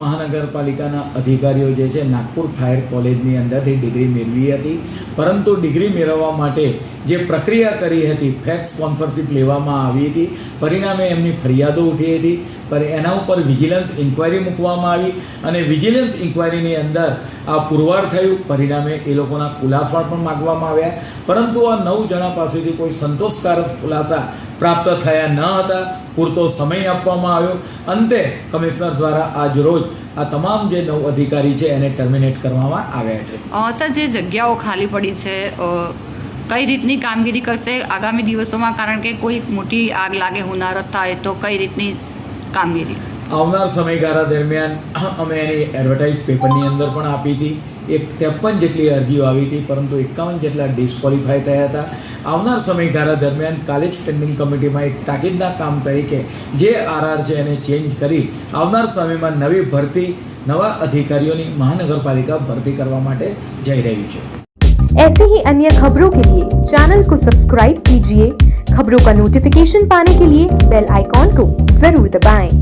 મહાનગરપાલિકાના અધિકારીઓ જે છે નાગપુર ફાયર કોલેજની અંદરથી ડિગ્રી મેળવી હતી, પરંતુ ડિગ્રી મેળવવા માટે જે પ્રક્રિયા કરી હતી ફેક સ્પોન્સરશિપ લેવામાં આવી હતી, પરિણામે એમની ફરિયાદો ઉઠી હતી. પર એના ઉપર વિજિલન્સ ઇન્ક્વાયરી મૂકવામાં આવી અને વિજિલન્સ ઇન્ક્વાયરીની અંદર આ પુરવાર થયું. પરિણામે એ લોકોના ખુલાસા પણ માગવામાં આવ્યા, પરંતુ આ 9 જણા પાસેથી કોઈ સંતોષકારક ખુલાસા પ્રાપ્ત થયા ન હતા. પૂરતો સમય આપવામાં આવ્યો. અંતે કમિશનર દ્વારા આજ રોજ આ તમામ જે 9 અધિકારી છે એને ટર્મિનેટ કરવામાં આવ્યા છે. સર, જે જગ્યાઓ ખાલી પડી છે કઈ રીતની કામગીરી કરશે આગામી દિવસોમાં? કારણ કે કોઈ મોટી આગ લાગે, હોનારત થાય તો કઈ રીતની કામગીરી? આવનાર સમયગાળા દરમિયાન અમે એની એડવર્ટાઇઝ પેપરની અંદર પણ આપી હતી. 53 જેટલી અરજીઓ આવી હતી, પરંતુ 51 જેટલા ડિસ્ક્વોલિફાય થયા હતા. આવનાર સમયગાળા દરમિયાન કાલે જ સ્ટેન્ડિંગ કમિટીમાં એક તાકીદના કામ તરીકે જે આરઆર છે એને ચેન્જ કરી આવનાર સમયમાં નવી ભરતી, નવા અધિકારીઓની મહાનગरपालिका भर्ती करवा માટે જઈ રહી છે. ऐसे ही अन्य खबरों के लिए चैनल को सब्सक्राइब कीजिए. खबरों का नोटिफिकेशन पाने के लिए बेल आइकॉन को जरूर दबाएं.